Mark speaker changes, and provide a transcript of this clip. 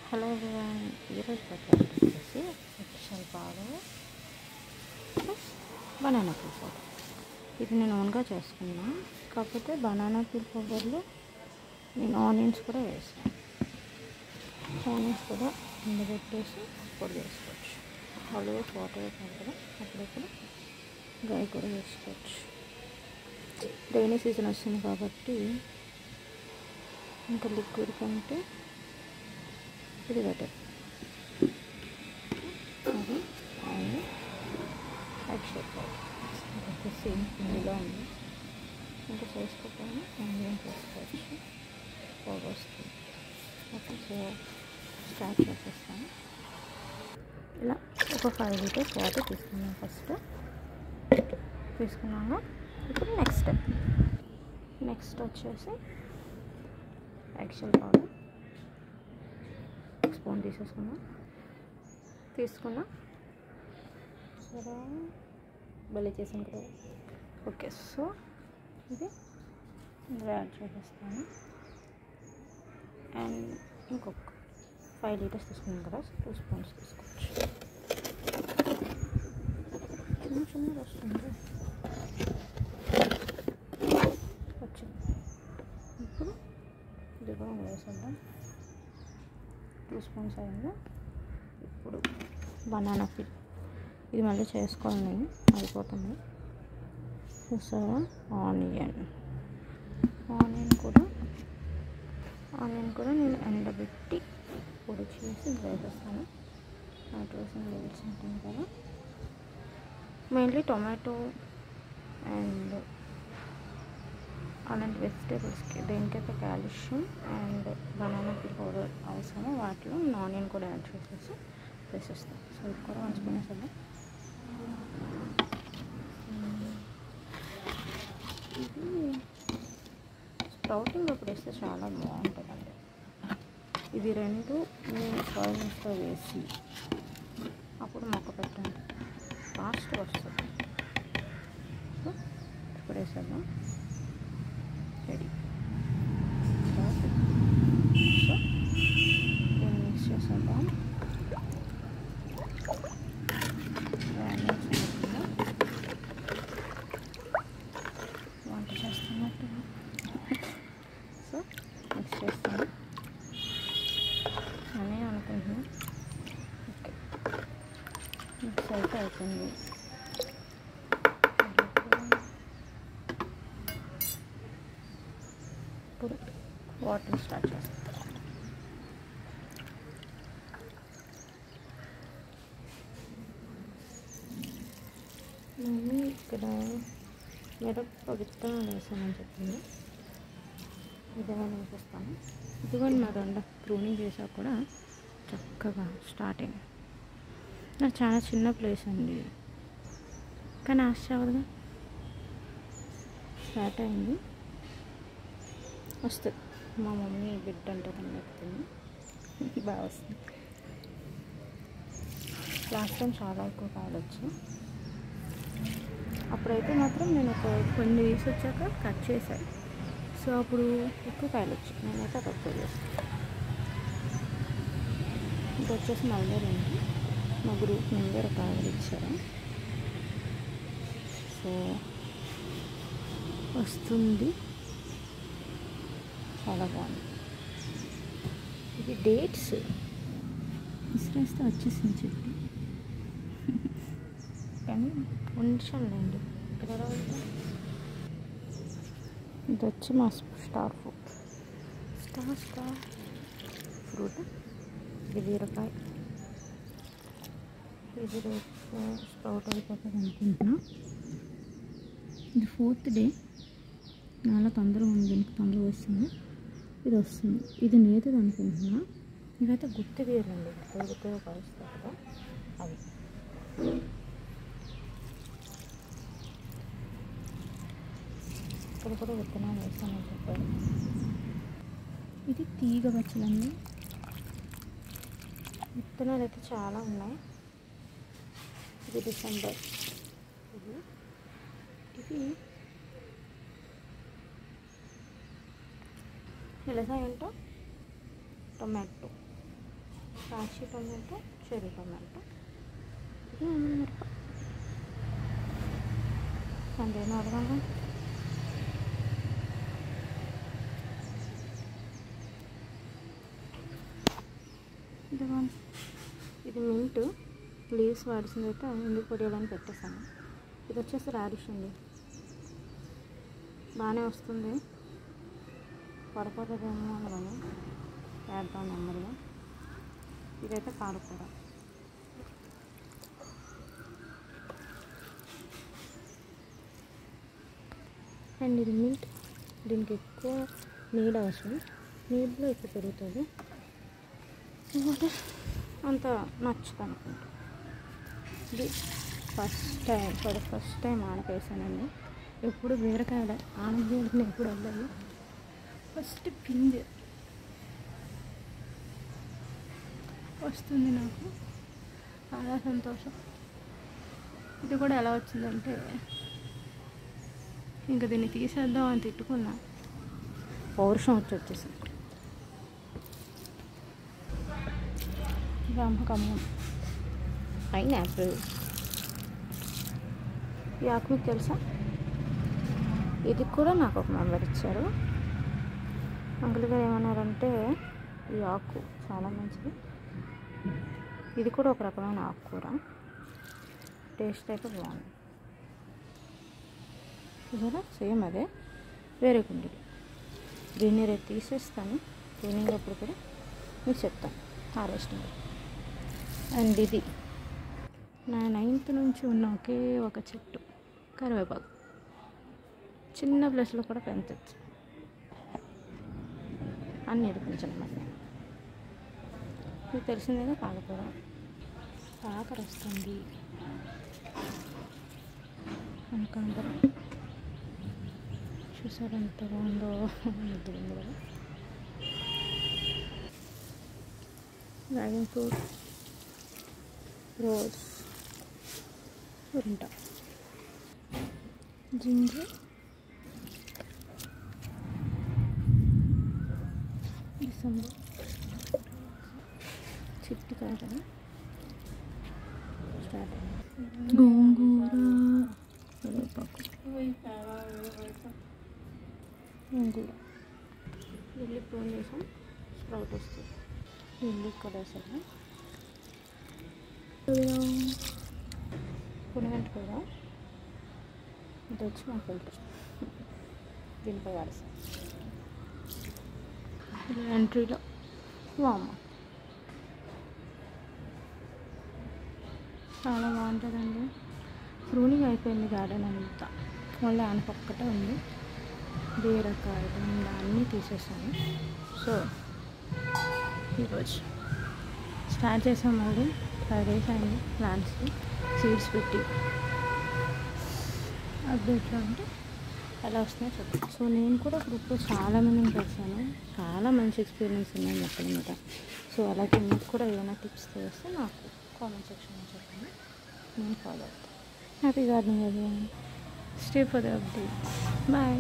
Speaker 1: Hello everyone, ఈరోజు పచ్చడి వచ్చేసి eggshell powder plus banana peel powder. ఇది నేను ఓన్గా చేసుకున్నా, కాకపోతే బనానా పీల్ పౌడర్లో నేను ఆనియన్స్ కూడా వేసాను. ఆనియన్స్ కూడా ఎండబెట్టేసి పొడి వేసుకోవచ్చు. ఆల్వేస్ వాటర్ వేసాను కదా, అప్పుడప్పుడు డ్రై కూడా వేసుకోవచ్చు. రైనీ సీజన్ వస్తుంది కాబట్టి ఇంకా లిక్విడ్ కంటే ఇది బెటర్. అది ఆయిల్ ఎగ్షెల్ పౌడర్ సేమ్ ఇందులో ఉంది. ఇంకా చేసుకోకపోయినా ఆనియన్ చేసుకోవచ్చు, పౌడర్ వస్తుంది. ఓకే, సో స్టార్ట్ చేసేస్తాను. ఇలా ఒక 5 లీటర్స్ వాటర్ తీసుకున్నాం. ఫస్ట్ తీసుకున్నాక ఇప్పుడు నెక్స్ట్ వచ్చేసి ఎగ్షెల్ పౌడర్ స్పూన్ తీసుకున్నా సరే బలి చేసాను కదా. ఓకే, సో ఇది యాడ్ చేసేస్తాను. అండ్ ఇంకొక 5 లీటర్స్ తీసుకున్నాం కదా, 2 స్పూన్స్ తీసుకోవచ్చు. చిన్న వస్తుంది వచ్చింది. ఇప్పుడు ఇది కూడా వేసేద్దాం. 2 స్పూన్స్ అయింది. ఇప్పుడు బనానా పీల్ ఇది మళ్ళీ చేసుకోవాలి, నేను అయిపోతుంది. చూసారా, ఆనియన్ కూడా నేను ఎండబెట్టి పొడి చేసి వేసేస్తాను. నైట్రోజన్ లెవెల్స్ ఉంటుంది కదా, మెయిన్లీ టొమాటో అండ్ అలాంటి వెజిటేబుల్స్కి దేనికైతే calcium and banana peel powder అవసరమో వాటిలో ఆనియన్ కూడా యాడ్ చేసేసి వేసేస్తాం. సో ఇది కూడా 1 స్పూన్ వేసేద్దాం. ఇది స్ప్రౌటింగ్ అప్పుడు వేస్తే చాలా బాగుంటుందండి. ఇది 2 నేను సాయిల్స్లో వేసి అప్పుడు మొక్క పెట్టండి, ఫాస్ట్గా వస్తుంది. సో ఇప్పుడు వేసేద్దాం. రెడీ. సో దీన్ని మిక్స్ చేసేద్దాం. వంట చేస్తున్నట్టు. సో మిక్స్ చేస్తాను అని అనుకుంటున్నాను. ఓకే, మిక్స్ అయితే అవుతుంది. ఇప్పుడు వాటర్ స్టార్ట్ చేస్తాను. మమ్మీ ఇక్కడ మిరప విత్తనాలు వేసానని చెప్పింది, ఇదేమైనా వేసేస్తాను. ఇదిగోండి మా దొండ ప్రూనింగ్ చేసాక కూడా చక్కగా స్టార్ట్ అయింది. నాకు చాలా చిన్న ప్లేస్ అండి, కానీ ఆశ్చర్యగా స్టార్ట్ అయింది. వస్తుంది. మా మమ్మీ బిడ్డ అంటుందని చెప్తుంది, బాగా వస్తుంది. లాస్ట్ టైం చాలా ఎక్కువ కావచ్చు. అప్పుడైతే మాత్రం నేను ఒక కొన్ని వీక్స్ వచ్చాక కట్ చేశాను. సో అప్పుడు ఎక్కువ కాయలు వచ్చాయి. నేనైతే తక్కువ చేస్తాను. ఇది వచ్చేసి మల్బరీ అండి, మా గ్రూప్ మెంబర్ ఒక ఆవిడ ఇచ్చారు. సో వస్తుంది, చాలా బాగుంది. ఇది డేట్స్ విసిరేస్తే వచ్చేసింది చెట్టు, కానీ ఉంచండి. ఇక్కడ ఇది వచ్చి మా స్టార్ ఫ్రూట్. ఇది బీరకాయ. ఇది రేపు స్ప్రౌట్ అయిపోతుంది అనుకుంటున్నా. ఇది 4th డే. చాలా తొందరగా ఉంది, దీనికి తొందరగా వస్తుంది. ఇది వస్తుంది. ఇది నేతది అనుకుంటున్నా. ఇవైతే గుత్తి బీరండి, గుత్తిగా కలుస్తాయి కదా అవి. ఇక్కడ కూడా విత్తనాలు వేస్తానని చెప్పారు. ఇది తీగ బచ్చలండి. విత్తనాలు అయితే చాలా ఉన్నాయి. ఇది డిసెంబర్. ఇది తెలుసా ఏంటో, tomato. Kashi tomato, cherry tomato, మిరప అంతే నాలుగు. ఇది మింట్ లీవ్స్ వాడిసింది అయితే ఎందుకు పొడియాలని పెట్టేసాను. ఇది వచ్చేసి రాడిష్ అండి, బాగానే వస్తుంది. పడకూడదేమో అని వేద్దాం నెమ్మదిగా. ఇదైతే పాలకూర. అండ్ ఇది మింట్, దీనికి ఎక్కువ నీళ్ళు అవసరం, నీళ్ళలో ఎక్కువ పెరుగుతుంది కాబట్టి అంత నచ్చుతుంది అనుకుంటా. ఇది ఫస్ట్ టైం ఆనపేసానండి. ఎప్పుడు బీరకాయలు ఆనపేసిన ఎప్పుడు వెళ్ళాలి. ఫస్ట్ పిండి వస్తుంది నాకు, చాలా సంతోషం. ఇది కూడా ఎలా వచ్చిందంటే ఇంకా దీన్ని తీసేద్దాం అని తిట్టుకున్నా, పౌరుషం వచ్చేసింది. కమ్మం పైనాపిల్. ఈ ఆకు మీకు తెలుసా? ఇది కూడా నాకు ఒక మెంబర్ ఇచ్చారు. అంకుల్ గారు ఏమన్నారంటే ఈ ఆకు చాలా మంచిది, ఇది కూడా ఒక రకమైన ఆకుకూర, టేస్ట్ అయితే బాగుంది. చూసారా, సేమ్ అదే, వేరే కుండీలు. దీన్ని రేపు తీసేస్తాను, క్లీనింగ్ అప్పుడు కూడా మీకు చెప్తాను హార్వెస్టింగ్. అండ్ ఇది నా 9th నుంచి ఉన్న ఒకే ఒక చెట్టు కరివేపాకు. చిన్న ప్లేస్లో కూడా పెంచవచ్చు, అన్నీ ఎడిపించండి. మరి మీకు తెలిసిందేగా పాలకూర. కాకర వస్తుంది, కనకాంబరం చూసారు ఎంత బాగుందో, ముద్దుంది కదా. డ్రాగన్ ఫ్రూట్, రోజ్, ఉరింట, జింజర్, డిసెంబర్, చిట్టికాయ కదా స్టార్ట్ అయింది. గోంగూర, కరివేపాకు, గోంగూర, ఇల్లు ప్రోన్ చేసాం, స్ప్రౌట్ వస్తుంది. ఇల్లు ఇక్కడ వేసాము, పులిగంట కూడా. ఇది వచ్చి మా ఫిల్టర్, దీనిపై వాడేసాం. ఎంట్రీలో వామ్మ చాలా బాగుంటుందండి. ప్రూనింగ్ అయిపోయింది గార్డెన్ అంతా, మళ్ళీ ఆనపక్కటే ఉంది. బీరకాయలు అన్నీ తీసేసాను. సో ఈరోజు స్టార్ట్ చేసాం, మళ్ళీ 5 days అయింది ప్లాంట్స్కి సీడ్స్ పెట్టి. అప్డేట్లో అంటే ఎలా వస్తున్నాయో చూద్దాం. సో నేను కూడా గ్రూప్లో చాలామందిని కలిసాను, చాలా మంచి ఎక్స్పీరియన్స్ ఉన్నాయి మొక్కల మీద. సో అలాగే మీకు కూడా ఏమైనా టిప్స్ తెలిస్తే నాకు కామెంట్ సెక్షన్లో చెప్పండి, నేను ఫాలో అవుతాను. Happy gardening everyone. Stay for the updates. Bye.